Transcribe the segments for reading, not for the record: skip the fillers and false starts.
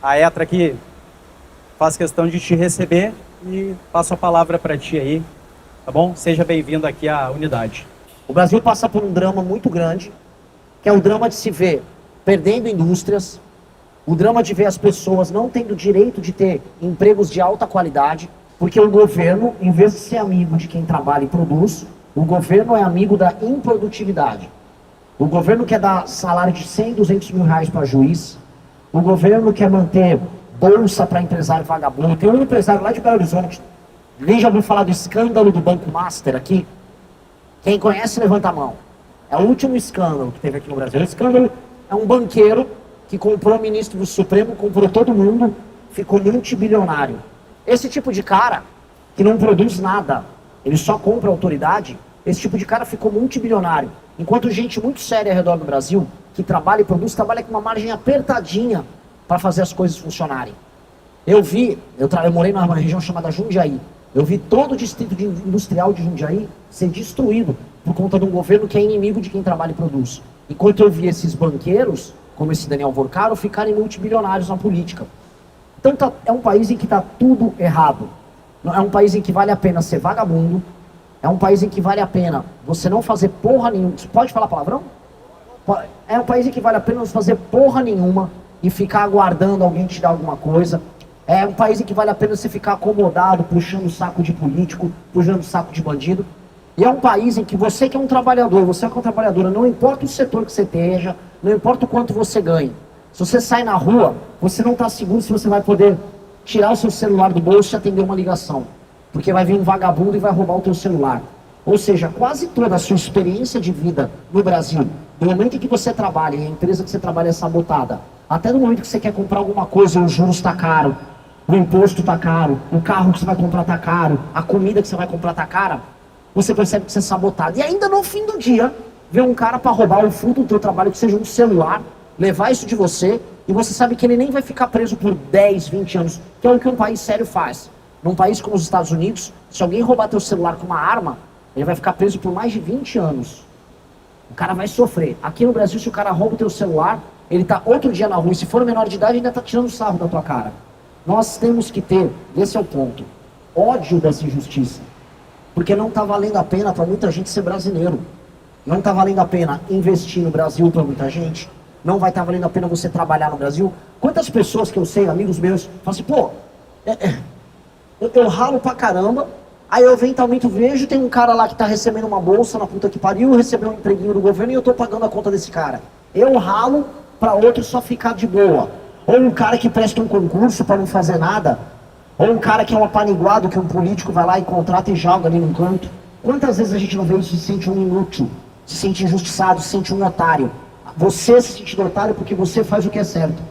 A ETRA aqui faz questão de te receber e passo a palavra para ti aí, tá bom? Seja bem-vindo aqui à unidade. O Brasil passa por um drama muito grande, que é o drama de se ver perdendo indústrias, o drama de ver as pessoas não tendo direito de ter empregos de alta qualidade, porque o governo, em vez de ser amigo de quem trabalha e produz, o governo é amigo da improdutividade. O governo quer dar salário de 100, 200 mil reais para juiz, o governo quer manter bolsa para empresário vagabundo. Tem um empresário lá de Belo Horizonte, nem já ouviu falar do escândalo do Banco Master aqui? Quem conhece, levanta a mão. É o último escândalo que teve aqui no Brasil. O escândalo é um banqueiro que comprou o ministro do Supremo, comprou todo mundo, ficou multibilionário. Esse tipo de cara, que não produz nada, ele só compra autoridade, esse tipo de cara ficou multibilionário. Enquanto gente muito séria ao redor do Brasil, que trabalha e produz, trabalha com uma margem apertadinha para fazer as coisas funcionarem. Eu morei numa região chamada Jundiaí. Eu vi todo o distrito industrial de Jundiaí ser destruído por conta de um governo que é inimigo de quem trabalha e produz. Enquanto eu vi esses banqueiros, como esse Daniel Vorcaro, ficarem multibilionários na política. Então é um país em que está tudo errado. É um país em que vale a pena ser vagabundo. É um país em que vale a pena você não fazer porra nenhuma. Pode falar palavrão? É um país em que vale a pena não fazer porra nenhuma e ficar aguardando alguém te dar alguma coisa. É um país em que vale a pena você ficar acomodado, puxando o saco de político, puxando o saco de bandido. E é um país em que você que é um trabalhador, você que é uma trabalhadora, não importa o setor que você esteja, não importa o quanto você ganhe. Se você sai na rua, você não está seguro se você vai poder tirar o seu celular do bolso e atender uma ligação. Porque vai vir um vagabundo e vai roubar o teu celular. Ou seja, quase toda a sua experiência de vida no Brasil, do momento em que você trabalha e a empresa que você trabalha é sabotada, até no momento que você quer comprar alguma coisa, o juros está caro, o imposto está caro, o carro que você vai comprar está caro, a comida que você vai comprar está cara, você percebe que você é sabotado. E ainda no fim do dia, vem um cara para roubar o fruto do teu trabalho, que seja um celular, levar isso de você, e você sabe que ele nem vai ficar preso por 10, 20 anos, que é o que um país sério faz. Num país como os Estados Unidos, se alguém roubar teu celular com uma arma, ele vai ficar preso por mais de 20 anos. O cara vai sofrer. Aqui no Brasil, se o cara rouba o teu celular, ele tá outro dia na rua, e se for menor de idade, ainda tá tirando sarro da tua cara. Nós temos que ter, esse é o ponto, ódio dessa injustiça. Porque não tá valendo a pena para muita gente ser brasileiro. Não tá valendo a pena investir no Brasil para muita gente. Não vai estar valendo a pena você trabalhar no Brasil. Quantas pessoas que eu sei, amigos meus, falam assim, pô, eu ralo pra caramba, aí eu eventualmente vejo, tem um cara lá que tá recebendo uma bolsa na puta que pariu, recebeu um empreguinho do governo e eu tô pagando a conta desse cara. Eu ralo pra outro só ficar de boa. Ou um cara que presta um concurso pra não fazer nada. Ou um cara que é um apaniguado, que um político vai lá e contrata e joga ali num canto. Quantas vezes a gente não vê isso e se sente um inútil, se sente injustiçado, se sente um otário? Você se sente um otário porque você faz o que é certo.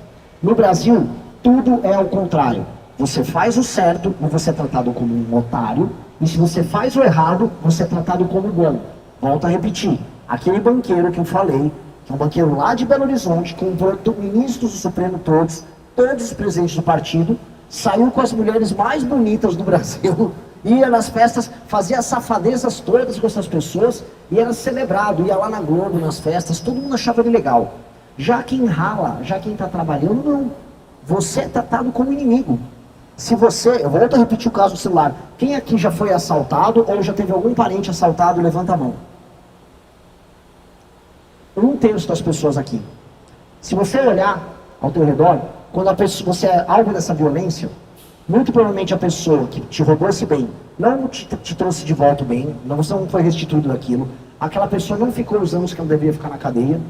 No Brasil, tudo é ao contrário. Você faz o certo, mas você é tratado como um otário. E se você faz o errado, você é tratado como bom. Volto a repetir. Aquele banqueiro que eu falei, que é um banqueiro lá de Belo Horizonte, comprou ministros do Supremo todos os presidentes do partido, saiu com as mulheres mais bonitas do Brasil, ia nas festas, fazia safadezas todas com essas pessoas, e era celebrado, ia lá na Globo, nas festas, todo mundo achava ele legal. Já quem rala, já quem está trabalhando, não. Você é tratado como inimigo. Se você, eu volto a repetir o caso do celular, quem aqui já foi assaltado ou já teve algum parente assaltado, levanta a mão. 1/3 das pessoas aqui. Se você olhar ao teu redor, quando você é alvo dessa violência, muito provavelmente a pessoa que te roubou esse bem não te trouxe de volta o bem, você não foi restituído daquilo, aquela pessoa não ficou os anos que ela deveria ficar na cadeia,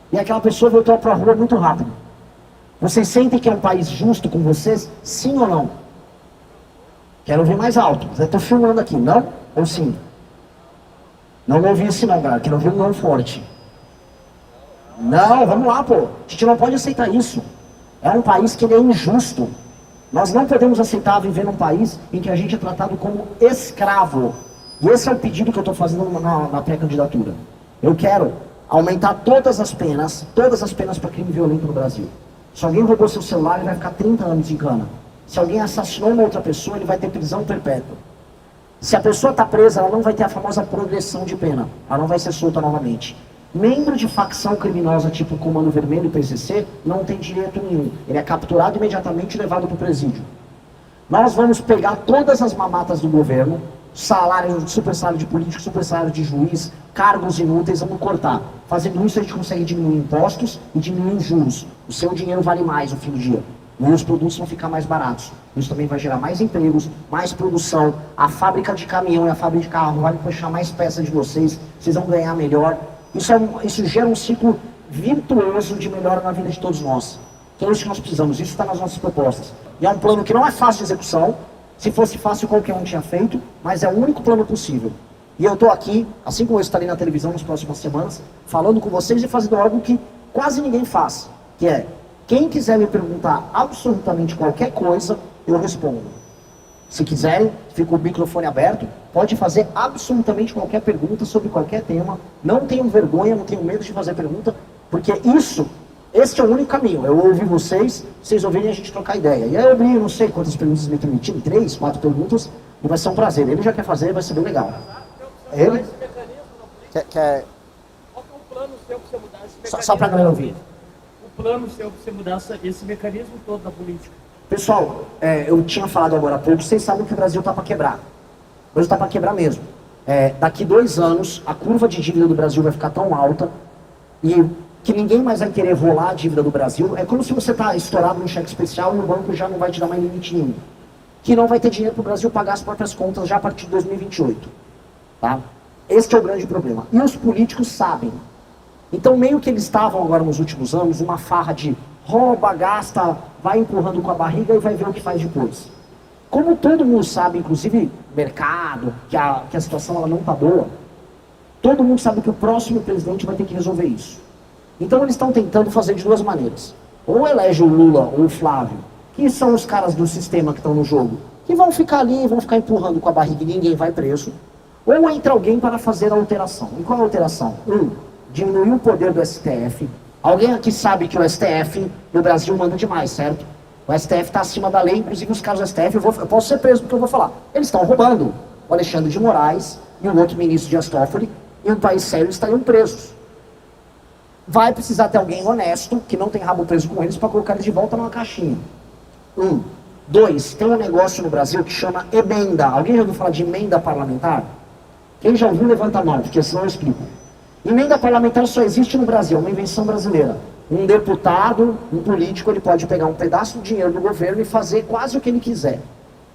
e aquela pessoa voltou para a rua muito rápido. Vocês sentem que é um país justo com vocês? Sim ou não? Quero ouvir mais alto. Eu estou filmando aqui, não ou sim? Não ouvi esse não, galera. Quero ouvir um não forte. Não, vamos lá, pô. A gente não pode aceitar isso. É um país que ele é injusto. Nós não podemos aceitar viver num país em que a gente é tratado como escravo. E esse é o pedido que eu estou fazendo na pré-candidatura. Eu quero aumentar todas as penas para crime violento no Brasil. Se alguém roubou seu celular, ele vai ficar 30 anos em cana. Se alguém assassinou uma outra pessoa, ele vai ter prisão perpétua. Se a pessoa está presa, ela não vai ter a famosa progressão de pena. Ela não vai ser solta novamente. Membro de facção criminosa tipo Comando Vermelho e PCC não tem direito nenhum. Ele é capturado imediatamente e levado para o presídio. Nós vamos pegar todas as mamatas do governo, salário, super salário de político, super salário de juiz, cargos inúteis, vamos cortar. Fazendo isso a gente consegue diminuir impostos e diminuir os juros. O seu dinheiro vale mais no fim do dia. E os produtos vão ficar mais baratos. Isso também vai gerar mais empregos, mais produção. A fábrica de caminhão e a fábrica de carro vai puxar mais peças de vocês vão ganhar melhor. Isso gera um ciclo virtuoso de melhora na vida de todos nós. Que é isso que nós precisamos, isso está nas nossas propostas. E é um plano que não é fácil de execução. Se fosse fácil, qualquer um tinha feito, mas é o único plano possível. E eu estou aqui, assim como eu estarei na televisão nas próximas semanas, falando com vocês e fazendo algo que quase ninguém faz, que é, quem quiser me perguntar absolutamente qualquer coisa, eu respondo. Se quiserem, fica o microfone aberto, pode fazer absolutamente qualquer pergunta sobre qualquer tema, não tenham vergonha, não tenham medo de fazer pergunta, porque este é o único caminho. Eu ouvi vocês ouvirem a gente trocar ideia. E aí eu abri, não sei quantas perguntas me permitiram, 3, 4 perguntas, e vai ser um prazer. Ele já quer fazer, vai ser bem legal. Ele? Quer... Qual que é o plano seu para você mudar esse mecanismo? Só para a galera ouvir. O plano seu para você mudar esse mecanismo todo da política? Pessoal, eu tinha falado agora há pouco, vocês sabem que o Brasil está para quebrar. O Brasil está para quebrar mesmo. Daqui 2 anos, a curva de dívida do Brasil vai ficar tão alta e que ninguém mais vai querer rolar a dívida do Brasil. É como se você está estourado num cheque especial e o banco já não vai te dar mais limite nenhum. Que não vai ter dinheiro para o Brasil pagar as próprias contas já a partir de 2028. Tá? Este é o grande problema. E os políticos sabem. Então, meio que eles estavam agora nos últimos anos, uma farra de rouba, gasta, vai empurrando com a barriga e vai ver o que faz depois. Como todo mundo sabe, inclusive mercado, que a situação ela não está boa, todo mundo sabe que o próximo presidente vai ter que resolver isso. Então eles estão tentando fazer de 2 maneiras. Ou elege o Lula ou o Flávio, que são os caras do sistema que estão no jogo, que vão ficar ali, vão ficar empurrando com a barriga e ninguém vai preso. Ou entra alguém para fazer a alteração. E qual a alteração? Diminuir o poder do STF. Alguém aqui sabe que o STF no Brasil manda demais, certo? O STF está acima da lei, inclusive os caras do STF, eu posso ser preso porque eu vou falar. Eles estão roubando. O Alexandre de Moraes e o outro ministro Dias Toffoli, em um país sério, estariam presos. Vai precisar ter alguém honesto, que não tem rabo preso com eles, para colocar eles de volta numa caixinha. 2, tem um negócio no Brasil que chama emenda. Alguém já ouviu falar de emenda parlamentar? Quem já ouviu, levanta a mão, porque senão eu explico. Emenda parlamentar só existe no Brasil, é uma invenção brasileira. Um deputado, um político, ele pode pegar um pedaço do dinheiro do governo e fazer quase o que ele quiser.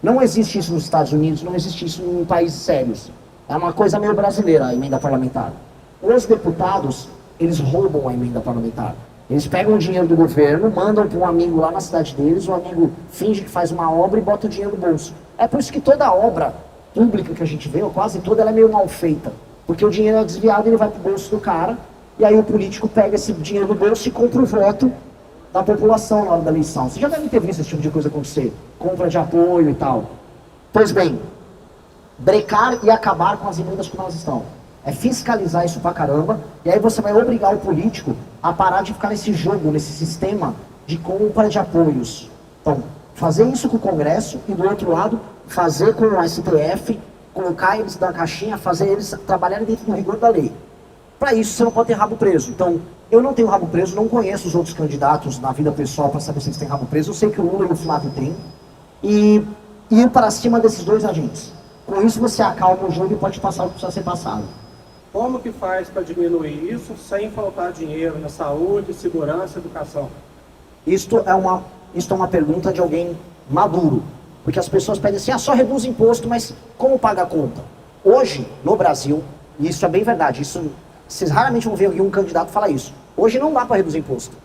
Não existe isso nos Estados Unidos, não existe isso em países sérios. É uma coisa meio brasileira a emenda parlamentar. Os deputados, eles roubam a emenda parlamentar. Eles pegam o dinheiro do governo, mandam para um amigo lá na cidade deles, o amigo finge que faz uma obra e bota o dinheiro no bolso. É por isso que toda obra pública que a gente vê, ou quase toda, ela é meio mal feita. Porque o dinheiro é desviado, ele vai para o bolso do cara, e aí o político pega esse dinheiro do bolso e compra o voto da população na hora da eleição. Você já deve ter visto esse tipo de coisa acontecer. Compra de apoio e tal. Pois bem, brecar e acabar com as emendas como elas estão. É fiscalizar isso pra caramba, e aí você vai obrigar o político a parar de ficar nesse jogo, nesse sistema de compra de apoios. Então, fazer isso com o Congresso e, do outro lado, fazer com o STF, colocar eles na caixinha, fazer eles trabalharem dentro do rigor da lei. Para isso, você não pode ter rabo preso. Então, eu não tenho rabo preso, não conheço os outros candidatos na vida pessoal para saber se eles têm rabo preso. Eu sei que o Lula e o Flávio têm. E ir para cima desses 2 agentes. Com isso, você acalma o jogo e pode passar o que precisa ser passado. Como que faz para diminuir isso sem faltar dinheiro na saúde, segurança, educação? Isto é uma pergunta de alguém maduro. Porque as pessoas pedem assim, só reduz imposto, mas como paga a conta? Hoje, no Brasil, e isso é bem verdade, vocês raramente vão ver um candidato falar isso. Hoje não dá para reduzir imposto.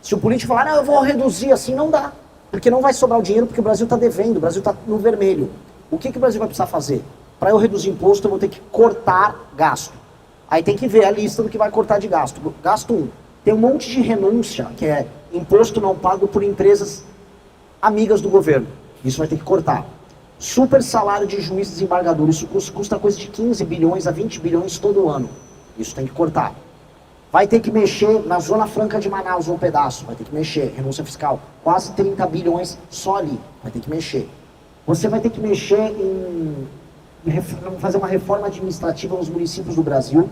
Se o político falar, eu vou reduzir assim, não dá. Porque não vai sobrar o dinheiro, porque o Brasil está devendo, o Brasil está no vermelho. O que o Brasil vai precisar fazer? Para eu reduzir imposto, eu vou ter que cortar gasto. Aí tem que ver a lista do que vai cortar de gasto. Gasto 1. Tem um monte de renúncia, que é imposto não pago por empresas amigas do governo. Isso vai ter que cortar. Super salário de juiz desembargador. Isso custa coisa de 15 bilhões a 20 bilhões todo ano. Isso tem que cortar. Vai ter que mexer na Zona Franca de Manaus, um pedaço. Vai ter que mexer. Renúncia fiscal. Quase 30 bilhões só ali. Vai ter que mexer. Você vai ter que mexer em fazer uma reforma administrativa nos municípios do Brasil.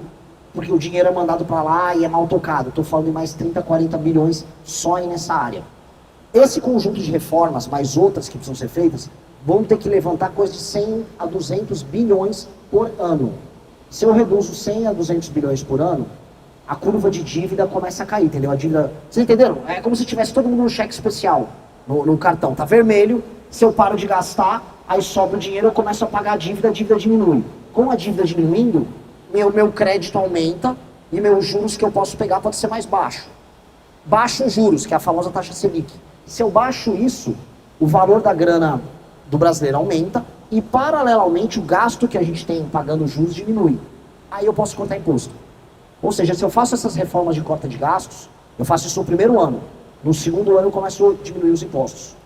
porque o dinheiro é mandado para lá e é mal tocado. Estou falando de mais 30, 40 bilhões só nessa área. Esse conjunto de reformas, mais outras que precisam ser feitas, vão ter que levantar coisa de 100 a 200 bilhões por ano. Se eu reduzo 100 a 200 bilhões por ano, a curva de dívida começa a cair, entendeu? A dívida... Vocês entenderam? É como se tivesse todo mundo no cheque especial, no cartão. Tá vermelho, se eu paro de gastar, aí sobra o dinheiro, eu começo a pagar a dívida diminui. Com a dívida diminuindo, meu crédito aumenta e meus juros que eu posso pegar pode ser mais baixo. Baixo os juros, que é a famosa taxa Selic. Se eu baixo isso, o valor da grana do brasileiro aumenta e, paralelamente, o gasto que a gente tem pagando juros diminui. Aí eu posso cortar imposto. Ou seja, se eu faço essas reformas de corte de gastos, eu faço isso no primeiro ano. No segundo ano eu começo a diminuir os impostos.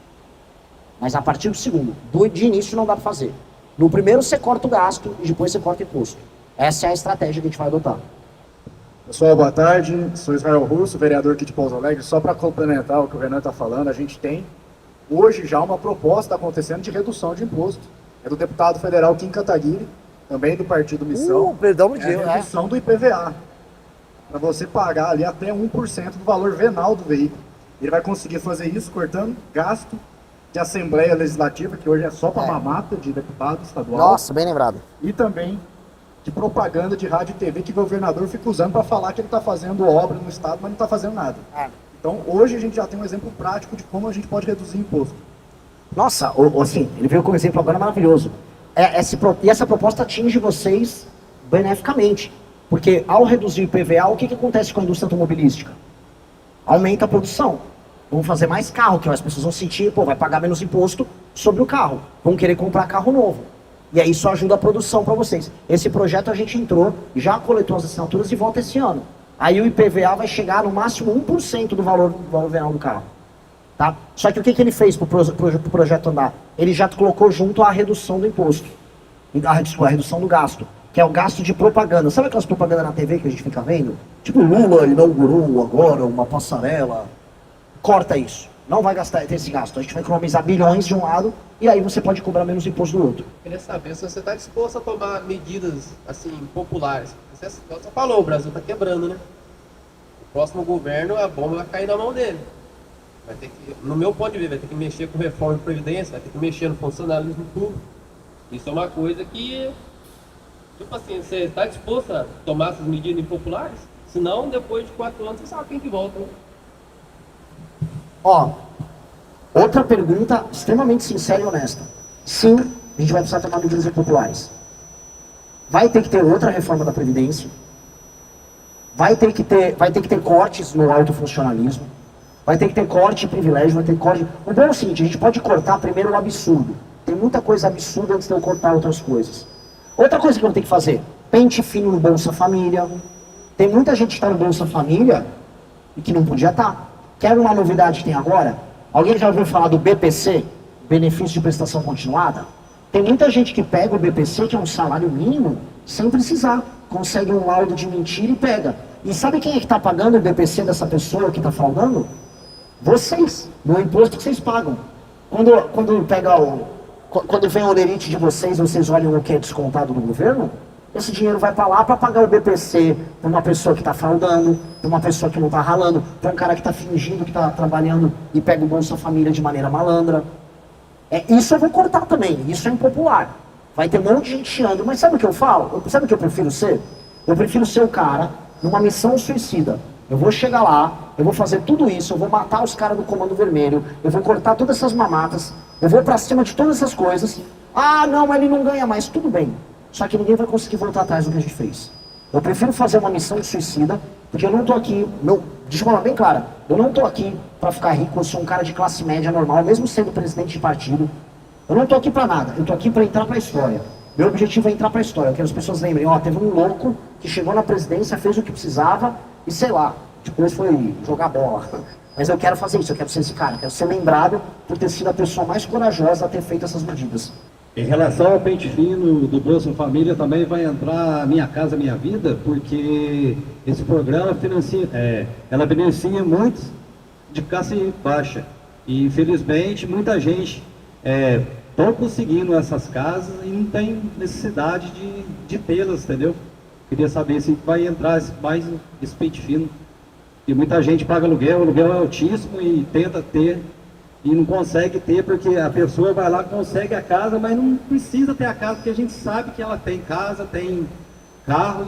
Mas a partir do segundo, de início não dá para fazer. No primeiro você corta o gasto e depois você corta o imposto. Essa é a estratégia que a gente vai adotar. Pessoal, boa tarde. Sou Israel Russo, vereador aqui de Pouso Alegre. Só para complementar o que o Renan está falando, a gente tem hoje já uma proposta acontecendo de redução de imposto. É do deputado federal Kim Kataguiri, também do Partido Missão. Perdão, me é a redução do IPVA. Para você pagar ali até 1% do valor venal do veículo. Ele vai conseguir fazer isso cortando gasto de Assembleia Legislativa, que hoje é só para mamata de deputado estadual. Nossa, bem lembrado. E também de propaganda de rádio e TV que o governador fica usando para falar que ele está fazendo obra no estado, mas não está fazendo nada. Então, hoje a gente já tem um exemplo prático de como a gente pode reduzir imposto. Nossa, assim, ele veio com um exemplo agora maravilhoso. E essa proposta atinge vocês beneficamente. Porque ao reduzir o IPVA, o que acontece com a indústria automobilística? Aumenta a produção. Vão fazer mais carro, que as pessoas vão sentir, vai pagar menos imposto sobre o carro. Vão querer comprar carro novo. E aí isso ajuda a produção para vocês. Esse projeto a gente entrou, já coletou as assinaturas e volta esse ano. Aí o IPVA vai chegar no máximo 1% do valor venal do carro. Tá? Só que o que ele fez para o projeto andar? Ele já colocou junto a redução do imposto. A redução do gasto. Que é o gasto de propaganda. Sabe aquelas propagandas na TV que a gente fica vendo? Tipo, Lula inaugurou agora uma passarela. Corta isso. Não vai gastar esse gasto. A gente vai economizar bilhões de um lado e aí você pode cobrar menos imposto do outro. Eu queria saber se você está disposto a tomar medidas assim populares. Você falou, o Brasil está quebrando, né? O próximo governo, a bomba vai cair na mão dele. Vai ter que, no meu ponto de vista, vai ter que mexer com reforma de previdência, vai ter que mexer no funcionalismo público. Isso é uma coisa que, tipo assim, você está disposto a tomar essas medidas impopulares? Senão, depois de 4 anos, você sabe quem que volta, né? Ó, outra pergunta extremamente sincera e honesta. Sim, a gente vai precisar tomar medidas impopulares. Vai ter que ter outra reforma da Previdência. Vai ter que ter cortes no alto funcionalismo. Vai ter que ter corte de privilégio, vai ter corte... O bom é o seguinte, a gente pode cortar primeiro o absurdo. Tem muita coisa absurda antes de eu cortar outras coisas. Outra coisa que eu vou ter que fazer, pente fino no Bolsa Família. Tem muita gente que está no Bolsa Família e que não podia estar. Quer uma novidade que tem agora? Alguém já ouviu falar do BPC? Benefício de Prestação Continuada? Tem muita gente que pega o BPC, que é um salário mínimo, sem precisar. Consegue um laudo de mentira e pega. E sabe quem é que está pagando o BPC dessa pessoa que está fraudando? Vocês, no imposto que vocês pagam. Quando vem o olerite de vocês olham o que é descontado do governo, esse dinheiro vai para lá para pagar o BPC para uma pessoa que está fraudando, para uma pessoa que não está ralando, para um cara que está fingindo que está trabalhando e pega o Bolsa Família de maneira malandra. Isso eu vou cortar também, isso é impopular. Vai ter um monte de gente chiando, mas sabe o que eu falo? Sabe o que eu prefiro ser? Eu prefiro ser o cara numa missão suicida. Eu vou chegar lá, eu vou fazer tudo isso, eu vou matar os caras do Comando Vermelho, eu vou cortar todas essas mamatas, eu vou pra cima de todas essas coisas. Ah, não, ele não ganha mais, tudo bem. Só que ninguém vai conseguir voltar atrás do que a gente fez. Eu prefiro fazer uma missão suicida, porque eu não tô aqui, deixa eu falar bem claro, eu não tô aqui pra ficar rico, eu sou um cara de classe média normal, mesmo sendo presidente de partido. Eu não tô aqui pra nada, eu tô aqui pra entrar pra história. Meu objetivo é entrar pra história, eu quero que as pessoas lembrem, teve um louco que chegou na presidência, fez o que precisava, e sei lá, depois foi jogar bola. Mas eu quero fazer isso, eu quero ser esse cara, eu quero ser lembrado por ter sido a pessoa mais corajosa a ter feito essas medidas. Em relação ao pente fino do Bolsa Família, também vai entrar Minha Casa Minha Vida, porque esse programa ela beneficia muitos de classe baixa. E infelizmente muita gente estão conseguindo essas casas e não tem necessidade de tê-las, entendeu? Queria saber se vai entrar mais esse pente fino. E muita gente paga aluguel, o aluguel é altíssimo e tenta ter e não consegue ter porque a pessoa vai lá, consegue a casa, mas não precisa ter a casa porque a gente sabe que ela tem casa, tem carro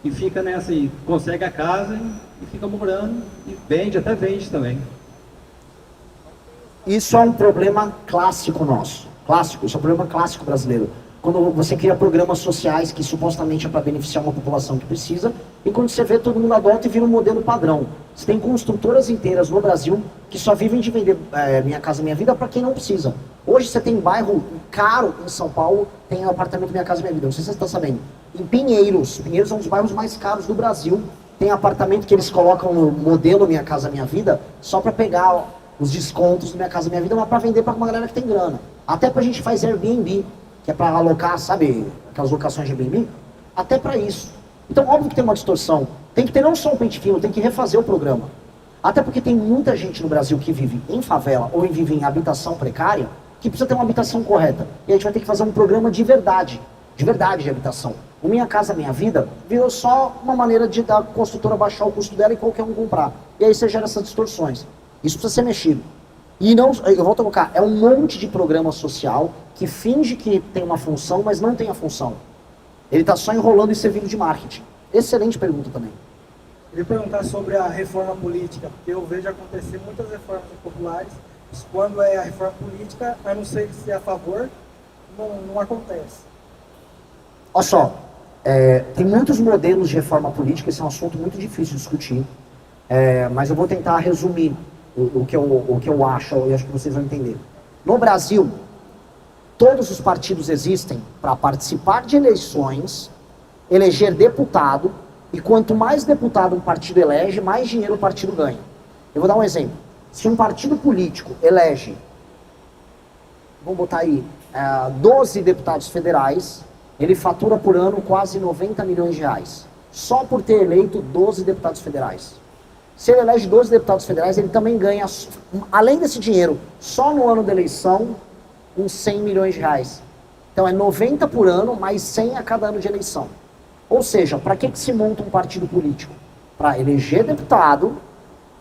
e fica nessa aí, consegue a casa e fica morando e vende, até vende também. Isso é um problema clássico nosso. Clássico, isso é um problema clássico brasileiro. Quando você cria programas sociais que supostamente é para beneficiar uma população que precisa, e quando você vê, todo mundo adota e vira um modelo padrão. Você tem construtoras inteiras no Brasil que só vivem de vender Minha Casa Minha Vida para quem não precisa. Hoje você tem bairro caro em São Paulo, tem apartamento Minha Casa Minha Vida, não sei se você está sabendo. Em Pinheiros é um dos bairros mais caros do Brasil, tem apartamento que eles colocam no modelo Minha Casa Minha Vida só para pegar os descontos do Minha Casa Minha Vida, mas para vender para uma galera que tem grana. Até para a gente faz Airbnb, que é para alocar, sabe, aquelas locações de Airbnb, até para isso. Então, óbvio que tem uma distorção. Tem que ter não só um pente fino, tem que refazer o programa. Até porque tem muita gente no Brasil que vive em favela ou vive em habitação precária, que precisa ter uma habitação correta. E a gente vai ter que fazer um programa de verdade de habitação. O Minha Casa Minha Vida virou só uma maneira de da construtora baixar o custo dela e qualquer um comprar. E aí você gera essas distorções. Isso precisa ser mexido. E não, eu vou colocar, é um monte de programa social que finge que tem uma função, mas não tem a função. Ele está só enrolando e servindo de marketing. Excelente pergunta também. Queria perguntar sobre a reforma política, porque eu vejo acontecer muitas reformas populares, mas quando é a reforma política, a não ser que se é a favor, não acontece. Olha só, tem muitos modelos de reforma política, esse é um assunto muito difícil de discutir, mas eu vou tentar resumir o que eu acho e acho que vocês vão entender. No Brasil, todos os partidos existem para participar de eleições, eleger deputado, e quanto mais deputado um partido elege, mais dinheiro o partido ganha. Eu vou dar um exemplo. Se um partido político elege, vamos botar aí, 12 deputados federais, ele fatura por ano quase 90 milhões de reais. Só por ter eleito 12 deputados federais. Se ele elege 12 deputados federais, ele também ganha, além desse dinheiro, só no ano da eleição, uns 100 milhões de reais. Então é 90 por ano, mais 100 a cada ano de eleição. Ou seja, para que se monta um partido político? Para eleger deputado,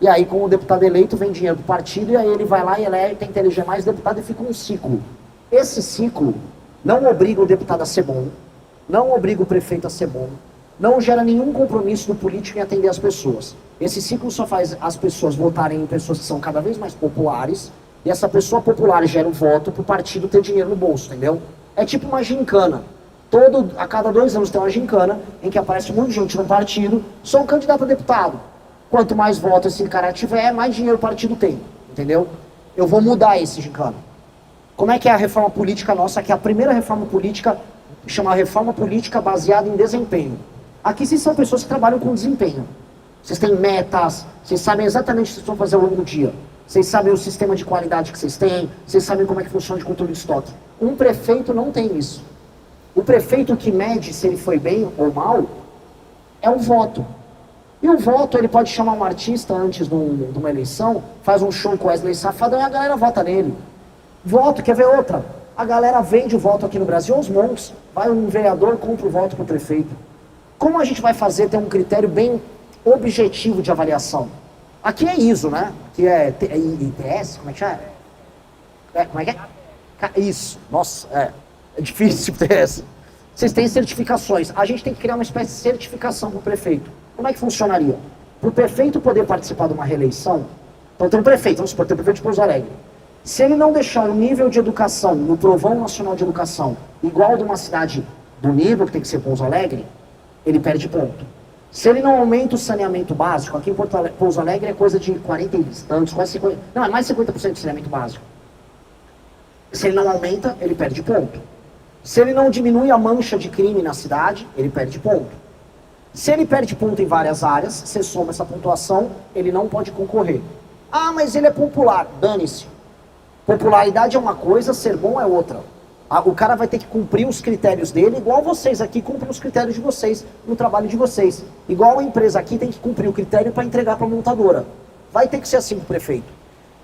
e aí com o deputado eleito vem dinheiro do partido, e aí ele vai lá e elege, tenta eleger mais deputado e fica um ciclo. Esse ciclo não obriga o deputado a ser bom, não obriga o prefeito a ser bom, não gera nenhum compromisso do político em atender as pessoas. Esse ciclo só faz as pessoas votarem em pessoas que são cada vez mais populares, e essa pessoa popular gera o voto para o partido ter dinheiro no bolso, entendeu? É tipo uma gincana. A cada 2 anos tem uma gincana em que aparece um monte de gente no partido, só um candidato a deputado. Quanto mais votos esse cara tiver, mais dinheiro o partido tem, entendeu? Eu vou mudar esse gincana. Como é que é a reforma política nossa? Que é a primeira reforma política, chama reforma política baseada em desempenho. Aqui vocês são pessoas que trabalham com desempenho. Vocês têm metas, vocês sabem exatamente o que vocês vão fazer ao longo do dia. Vocês sabem o sistema de qualidade que vocês têm, vocês sabem como é que funciona de controle de estoque. Um prefeito não tem isso. O prefeito que mede se ele foi bem ou mal é o voto. E o voto, ele pode chamar um artista antes de uma eleição, faz um show com Wesley Safadão e a galera vota nele. Voto, quer ver outra? A galera vende o voto aqui no Brasil aos montes. Vai um vereador, compra o voto para o prefeito. Como a gente vai fazer ter um critério bem objetivo de avaliação? Aqui é ISO, né? Aqui é ITS, como é que é? Como é que é? Isso, nossa, é difícil ter essa. Vocês têm certificações. A gente tem que criar uma espécie de certificação para o prefeito. Como é que funcionaria? Para o prefeito poder participar de uma reeleição, então tem um prefeito, vamos supor, tem um prefeito de Pouso Alegre. Se ele não deixar o nível de educação no Provão Nacional de Educação igual de uma cidade do nível que tem que ser Pouso Alegre, ele perde ponto. Se ele não aumenta o saneamento básico, aqui em Pouso Alegre é coisa de 40 e tantos, quase 50, não, é mais 50% de saneamento básico. Se ele não aumenta, ele perde ponto. Se ele não diminui a mancha de crime na cidade, ele perde ponto. Se ele perde ponto em várias áreas, você soma essa pontuação, ele não pode concorrer. Ah, mas ele é popular. Dane-se. Popularidade é uma coisa, ser bom é outra. O cara vai ter que cumprir os critérios dele, igual vocês aqui cumprem os critérios de vocês no trabalho de vocês. Igual a empresa aqui tem que cumprir o critério para entregar para a montadora. Vai ter que ser assim para o prefeito.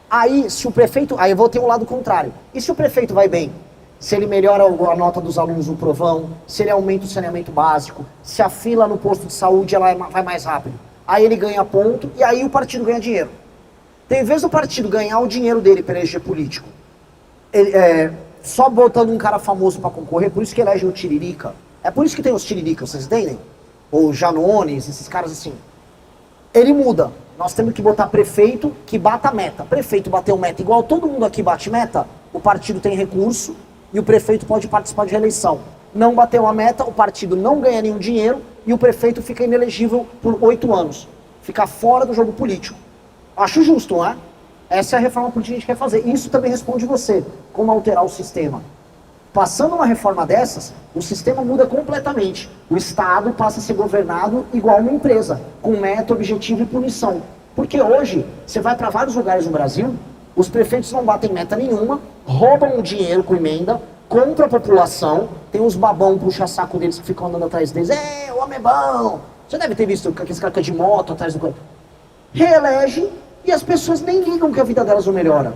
Aí, se o prefeito... Aí eu vou ter um lado contrário. E se o prefeito vai bem? se ele melhora a nota dos alunos no provão, se ele aumenta o saneamento básico, se a fila no posto de saúde ela vai mais rápido. Aí ele ganha ponto e aí o partido ganha dinheiro. Então, em vez do partido ganhar o dinheiro dele para eleger político, só botando um cara famoso para concorrer, por isso que elege o Tiririca. É por isso que tem os Tiriricas, vocês entendem? Ou Janones, esses caras assim. Ele muda. Nós temos que botar prefeito que bata a meta. Prefeito bateu meta igual todo mundo aqui bate meta, o partido tem recurso e o prefeito pode participar de reeleição. Não bateu a meta, o partido não ganha nenhum dinheiro e o prefeito fica inelegível por 8 anos. Fica fora do jogo político. Acho justo, não é? Essa é a reforma política que a gente quer fazer. Isso também responde você, como alterar o sistema. Passando uma reforma dessas, o sistema muda completamente. O Estado passa a ser governado igual uma empresa, com meta, objetivo e punição. Porque hoje, você vai para vários lugares no Brasil, os prefeitos não batem meta nenhuma, roubam o dinheiro com emenda, compram a população, tem uns babão puxa-saco deles que ficam andando atrás deles. O homem é bom! Você deve ter visto aqueles caras de moto atrás do... Reelege e as pessoas nem ligam que a vida delas não melhora.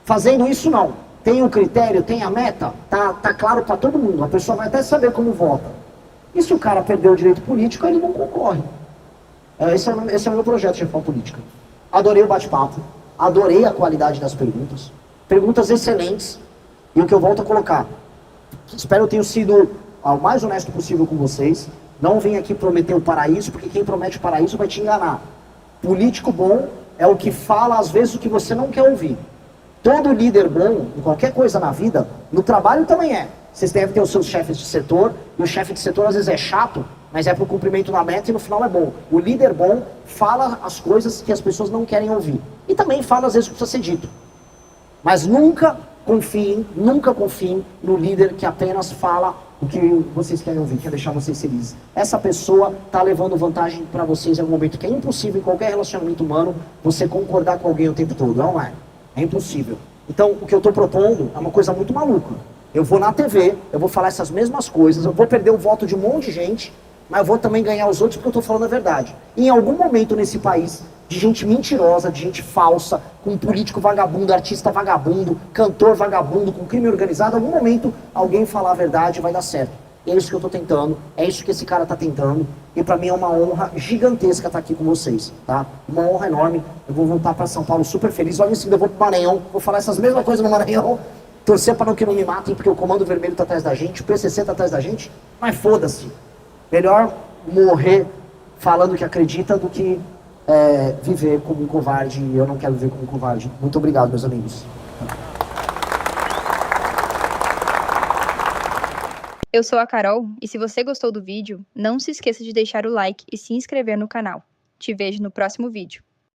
Fazendo isso, não. Tem o critério, tem a meta, tá claro para todo mundo. A pessoa vai até saber como vota. E se o cara perdeu o direito político, ele não concorre. Esse é o meu projeto de reforma política. Adorei o bate-papo, adorei a qualidade das perguntas. Perguntas excelentes. E o que eu volto a colocar, espero eu tenha sido o mais honesto possível com vocês. Não venha aqui prometer o paraíso, porque quem promete o paraíso vai te enganar. Político bom é o que fala, às vezes, o que você não quer ouvir. Todo líder bom, em qualquer coisa na vida, no trabalho também é. Vocês devem ter os seus chefes de setor, e o chefe de setor às vezes é chato, mas é pro cumprimento da meta e no final é bom. O líder bom fala as coisas que as pessoas não querem ouvir. E também fala às vezes o que precisa ser dito. Mas nunca confiem no líder que apenas fala o que vocês querem ouvir, quer deixar vocês felizes. Essa pessoa está levando vantagem para vocês em algum momento que é impossível em qualquer relacionamento humano você concordar com alguém o tempo todo, não é? É impossível. Então, o que eu estou propondo é uma coisa muito maluca. Eu vou na TV, eu vou falar essas mesmas coisas, eu vou perder o voto de um monte de gente, mas eu vou também ganhar os outros porque eu estou falando a verdade. E em algum momento nesse país, de gente mentirosa, de gente falsa, com político vagabundo, artista vagabundo, cantor vagabundo, com crime organizado, em algum momento alguém falar a verdade vai dar certo. É isso que eu estou tentando, é isso que esse cara está tentando, e para mim é uma honra gigantesca estar aqui com vocês, tá? Uma honra enorme. Eu vou voltar para São Paulo super feliz, logo em seguida eu vou para o Maranhão, vou falar essas mesmas coisas no Maranhão, torcer para que não me matem, porque o Comando Vermelho está atrás da gente, o PCC está atrás da gente, mas foda-se. Melhor morrer falando que acredita do que viver como um covarde, e eu não quero viver como um covarde. Muito obrigado, meus amigos. Eu sou a Carol, e se você gostou do vídeo, não se esqueça de deixar o like e se inscrever no canal. Te vejo no próximo vídeo.